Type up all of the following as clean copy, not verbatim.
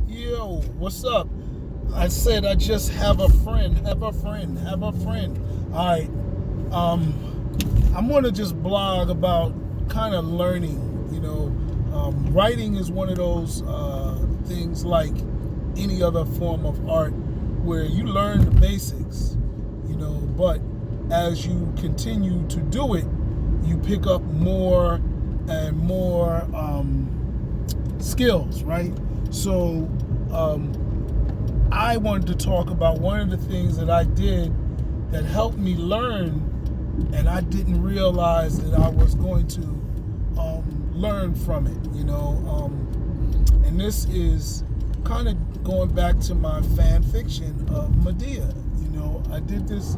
Yo, what's up? I said I just have a friend, have a friend, have a friend. All right. I'm gonna just blog about kind of learning. Writing is one of those things like any other form of art where you learn the basics, but as you continue to do it, you pick up more and more skills, right? So I wanted to talk about one of the things that I did that helped me learn, and I didn't realize that I was going to learn from it, and this is kind of going back to my fan fiction of Medea. I did this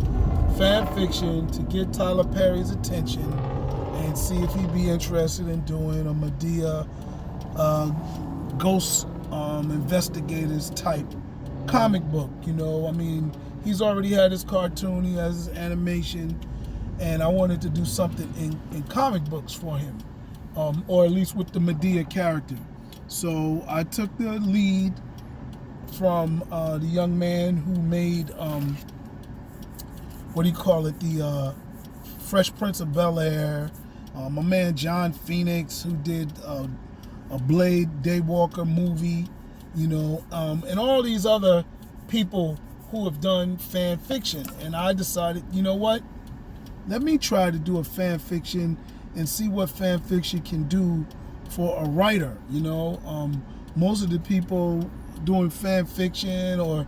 fan fiction to get Tyler Perry's attention and see if he'd be interested in doing a Medea ghost investigators type comic book. He's already had his cartoon, he has his animation, and I wanted to do something in comic books for him, or at least with the Medea character. So I took the lead from the young man who made the Fresh Prince of Bel-Air, my man John Phoenix, who did a Blade Daywalker movie, and all these other people who have done fan fiction. And I decided, you know what? Let me try to do a fan fiction and see what fan fiction can do for a writer. Most of the people doing fan fiction, or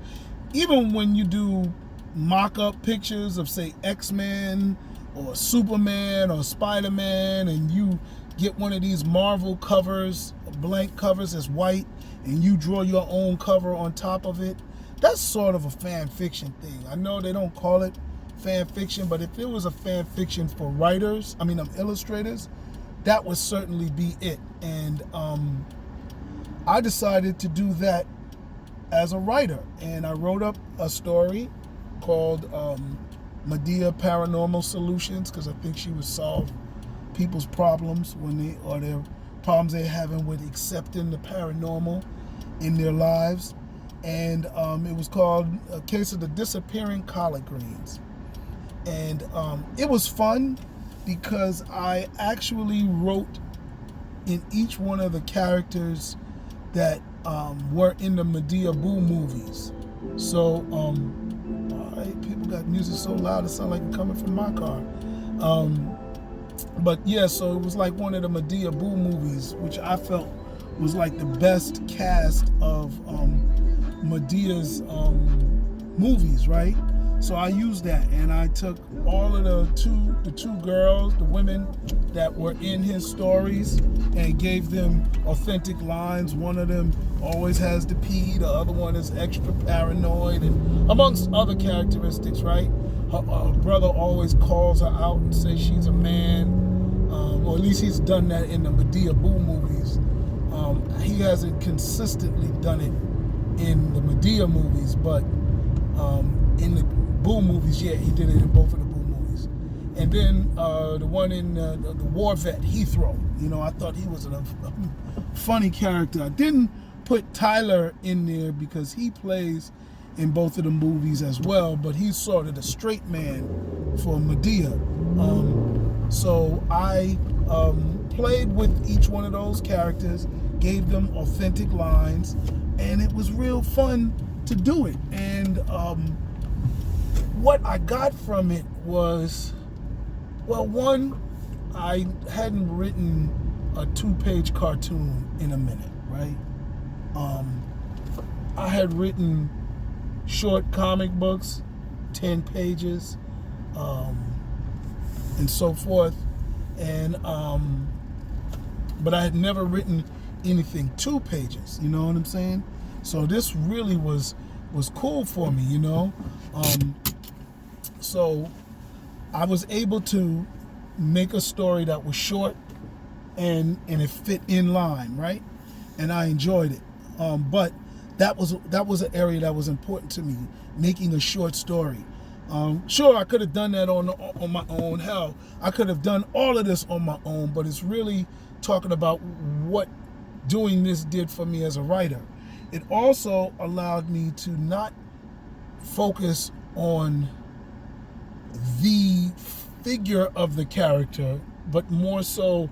even when you do mock-up pictures of, say, X-Men or Superman or Spider-Man, and you get one of these Marvel covers, blank covers that's white, and you draw your own cover on top of it, that's sort of a fan fiction thing. I know they don't call it fan fiction, but if it was a fan fiction for illustrators, that would certainly be it. And I decided to do that as a writer, and I wrote up a story called Medea Paranormal Solutions, because I think she would solve people's problems their problems they're having with accepting the paranormal in their lives. And it was called A Case of the Disappearing Collard Greens. And it was fun because I actually wrote in each one of the characters that were in the Medea Boo movies. So, all right, people got music so loud it sounds like it's coming from my car. But yeah, so it was like one of the Medea Boo movies, which I felt was like the best cast of Medea's movies, right? So I used that, and I took all of the two girls, the women that were in his stories, and gave them authentic lines. One of them always has the pee, the other one is extra paranoid, and amongst other characteristics, right? Her brother always calls her out and says she's a man, or at least he's done that in the Medea Boo movies. He hasn't consistently done it in the Medea movies, but in the Boo movies, yeah, he did it in both of the Boo movies. And then the one in the War Vet, Heathrow, I thought he was a funny character. I didn't put Tyler in there because he plays in both of the movies as well, but he's sort of the straight man for Medea. So I played with each one of those characters, gave them authentic lines, and it was real fun to do it. And what I got from it was, well, one, I hadn't written a 2-page cartoon in a minute, right? I had written short comic books, 10 pages, and so forth, and but I had never written anything 2 pages, you know what I'm saying? So this really was cool for me, so I was able to make a story that was short and it fit in line, right? And I enjoyed it. But that was an area that was important to me, making a short story. Sure, I could have done that on my own. Hell, I could have done all of this on my own, but it's really talking about what doing this did for me as a writer. it also allowed me to not focus on the figure of the character, but more so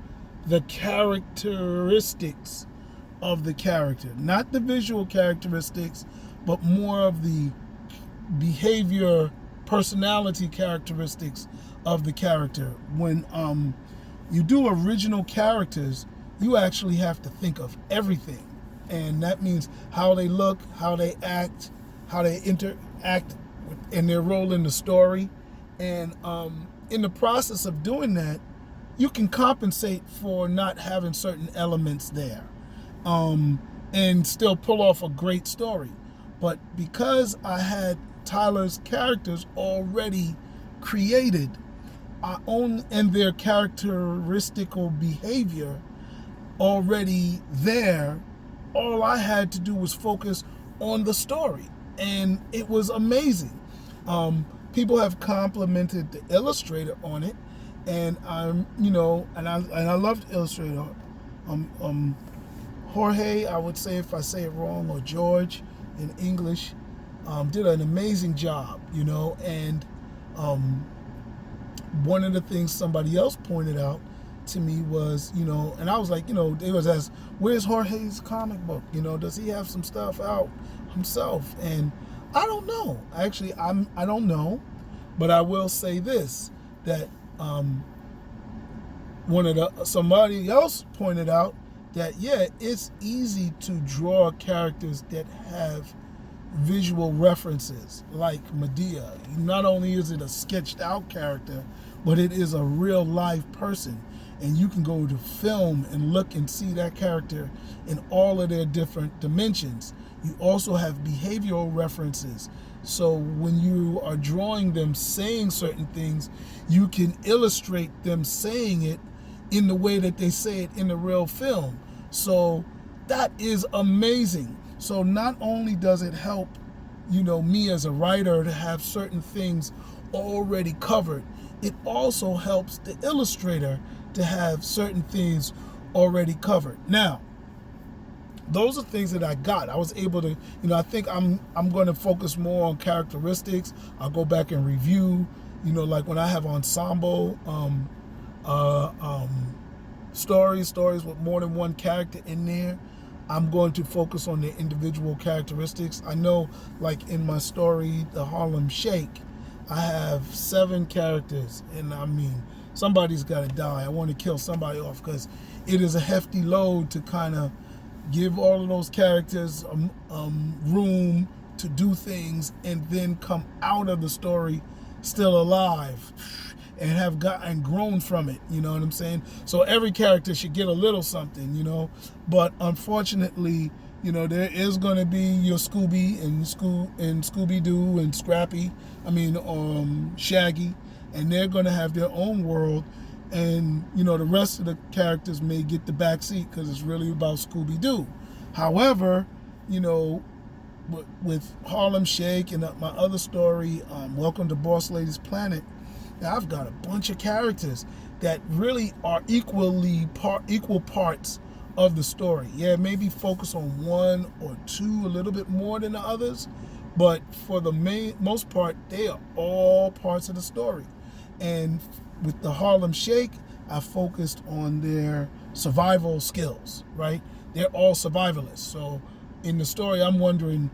the characteristics of the character. Not the visual characteristics, but more of the behavior, personality characteristics of the character. When you do original characters, you actually have to think of everything. And that means how they look, how they act, how they interact, and their role in the story. And in the process of doing that, you can compensate for not having certain elements there, and still pull off a great story. But because I had Tyler's characters already created, and their characteristical behavior already there, all I had to do was focus on the story, and it was amazing. People have complimented the illustrator on it, and I loved Illustrator. Jorge, I would say if I say it wrong, or George in English, did an amazing job, and one of the things somebody else pointed out to me was, and I was like, it was as, where's Jorge's comic book? Does he have some stuff out himself? And I don't know. Actually, I don't know, but I will say this, that somebody else pointed out that, yeah, it's easy to draw characters that have visual references like Medea. Not only is it a sketched out character, but it is a real live person. And you can go to film and look and see that character in all of their different dimensions. You also have behavioral references. So when you are drawing them saying certain things, you can illustrate them saying it in the way that they say it in the real film. So that is amazing. So not only does it help, me as a writer to have certain things already covered, it also helps the illustrator to have certain things already covered. Now, those are things that I got. I was able to, I think I'm going to focus more on characteristics. I'll go back and review, like when I have ensemble stories with more than one character in there, I'm going to focus on their individual characteristics. I know, like in my story, The Harlem Shake, I have 7 characters, and I mean, somebody's got to die. I want to kill somebody off because it is a hefty load to kind of give all of those characters room to do things and then come out of the story still alive and have gotten grown from it. You know what I'm saying? So every character should get a little something, But unfortunately, there is going to be your Scooby and Scooby-Doo and Scrappy. Shaggy, and they're going to have their own world, and the rest of the characters may get the back seat because it's really about Scooby-Doo. However, with Harlem Shake and my other story, Welcome to Boss Lady's Planet, I've got a bunch of characters that really are equal parts of the story. Yeah, maybe focus on one or two a little bit more than the others, but for the most part, they are all parts of the story. And with the Harlem Shake, I focused on their survival skills, right? They're all survivalists. So in the story, I'm wondering,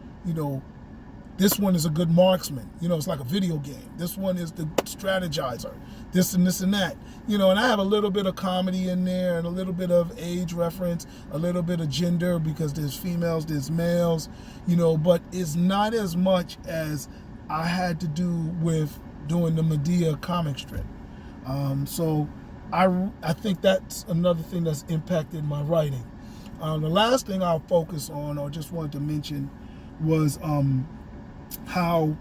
this one is a good marksman. It's like a video game. This one is the strategizer. This and this and that. And I have a little bit of comedy in there and a little bit of age reference, a little bit of gender because there's females, there's males, but it's not as much as I had to do with doing the Medea comic strip. So I think that's another thing that's impacted my writing. The last thing I'll focus on, or just wanted to mention, was how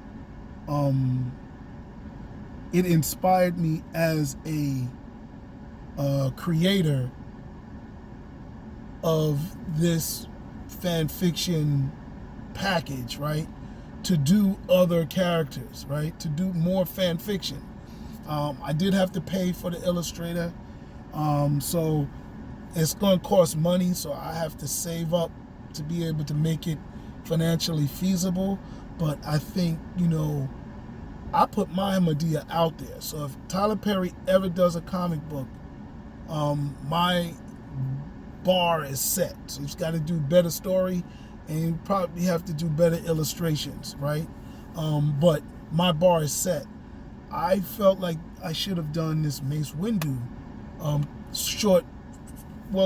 it inspired me as a creator of this fan fiction package, right? To do other characters, right? To do more fan fiction. I did have to pay for the illustrator, so it's going to cost money, so I have to save up to be able to make it financially feasible. But I think, I put my idea out there. So if Tyler Perry ever does a comic book, my bar is set. So he's got to do better story, and you probably have to do better illustrations, right? But my bar is set. I felt like I should have done this Mace Windu short,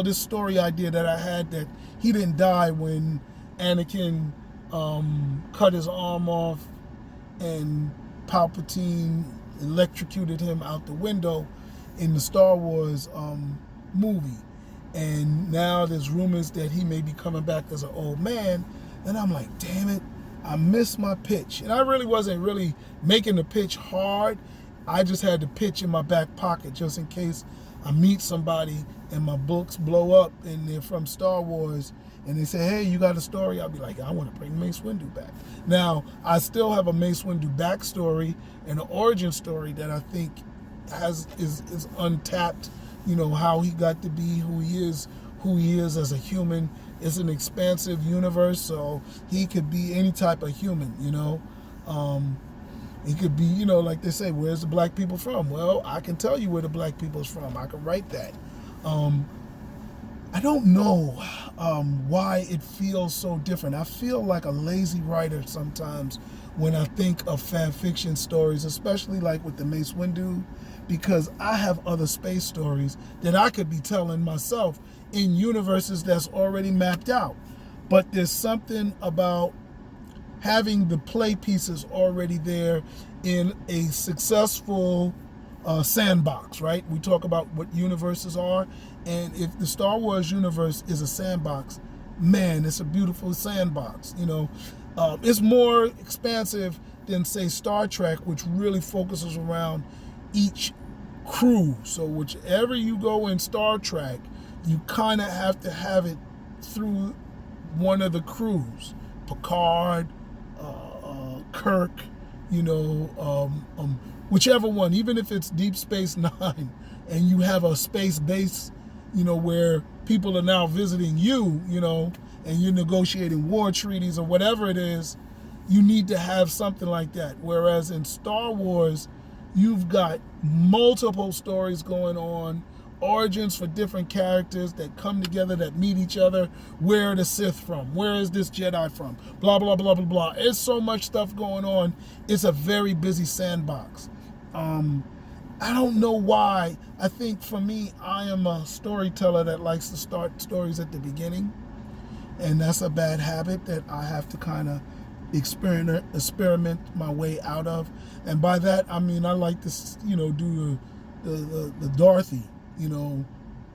this story idea that I had, that he didn't die when Anakin cut his arm off and Palpatine electrocuted him out the window in the Star Wars movie. And now there's rumors that he may be coming back as an old man. And I'm like, damn it, I missed my pitch. And I really wasn't making the pitch hard. I just had the pitch in my back pocket just in case I meet somebody and my books blow up and they're from Star Wars and they say, hey, you got a story? I'll be like, I want to bring Mace Windu back. Now, I still have a Mace Windu backstory and an origin story that I think is untapped. How he got to be who he is as a human. It's an expansive universe, so he could be any type of human, He could be, like they say, where's the black people from? Well, I can tell you where the black people's from. I can write that. I don't know why it feels so different. I feel like a lazy writer sometimes when I think of fan fiction stories, especially like with the Mace Windu, because I have other space stories that I could be telling myself in universes that's already mapped out. But there's something about having the play pieces already there in a successful sandbox, right? We talk about what universes are, and if the Star Wars universe is a sandbox, man, it's a beautiful sandbox. It's more expansive than, say, Star Trek, which really focuses around each crew. So whichever you go in Star Trek, you kind of have to have it through one of the crews. Picard, Kirk, whichever one, even if it's Deep Space Nine and you have a space base, where people are now visiting you, and you're negotiating war treaties or whatever it is, you need to have something like that. Whereas in Star Wars, you've got multiple stories going on, origins for different characters that come together, that meet each other. Where are the Sith from? Where is this Jedi from? Blah, blah, blah, blah, blah. There's so much stuff going on. It's a very busy sandbox. I don't know why. I think for me, I am a storyteller that likes to start stories at the beginning. And that's a bad habit that I have to kind of experiment my way out of. And by that, I mean, I like to, do the Dorothy,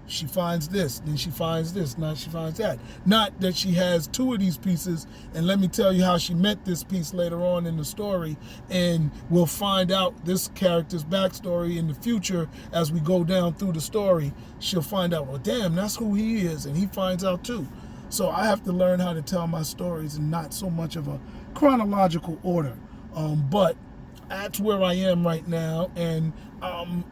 she finds this, then she finds this, now she finds that. Not that she has two of these pieces, and let me tell you how she met this piece later on in the story, and we'll find out this character's backstory in the future as we go down through the story. She'll find out, well, damn, that's who he is, and he finds out too. So I have to learn how to tell my stories in not so much of a chronological order. But that's where I am right now, and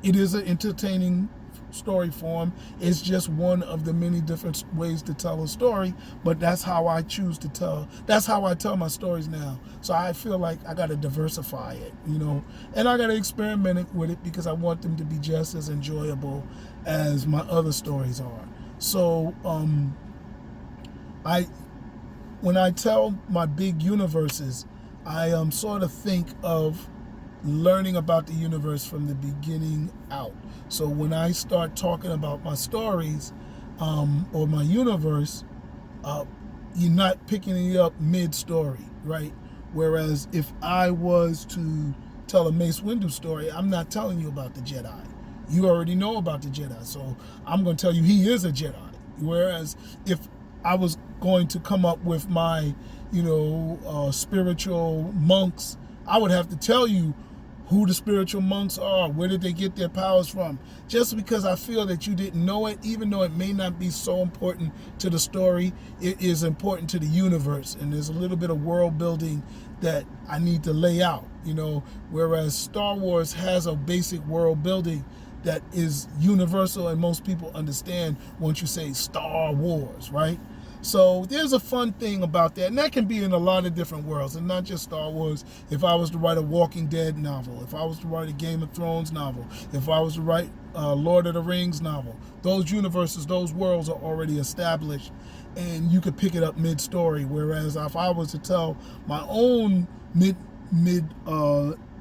it is an entertaining story form. It's just one of the many different ways to tell a story, but that's how I choose to tell. That's how I tell my stories now. So I feel like I got to diversify it, and I got to experiment with it because I want them to be just as enjoyable as my other stories are. So when I tell my big universes, I sort of think of learning about the universe from the beginning out. So when I start talking about my stories or my universe, you're not picking it up mid-story, right? Whereas if I was to tell a Mace Windu story, I'm not telling you about the Jedi. You already know about the Jedi, so I'm going to tell you he is a Jedi. Whereas if I was going to come up with my, spiritual monks, I would have to tell you who the spiritual monks are, where did they get their powers from. Just because I feel that you didn't know it, even though it may not be so important to the story, it is important to the universe. And there's a little bit of world building that I need to lay out, whereas Star Wars has a basic world building that is universal and most people understand once you say Star Wars, right? So there's a fun thing about that, and that can be in a lot of different worlds, and not just Star Wars. If I was to write a Walking Dead novel, if I was to write a Game of Thrones novel, if I was to write a Lord of the Rings novel, those universes, those worlds are already established, and you could pick it up mid-story. Whereas if I was to tell my own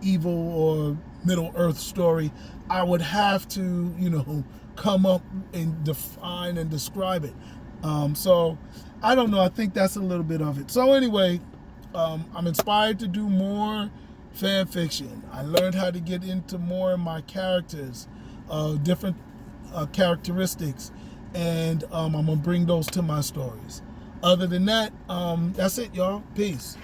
evil or Middle Earth story, I would have to, come up and define and describe it. So I don't know. I think that's a little bit of it. So anyway, I'm inspired to do more fan fiction. I learned how to get into more of my characters, different characteristics, and I'm gonna bring those to my stories. Other than that, that's it, y'all. Peace.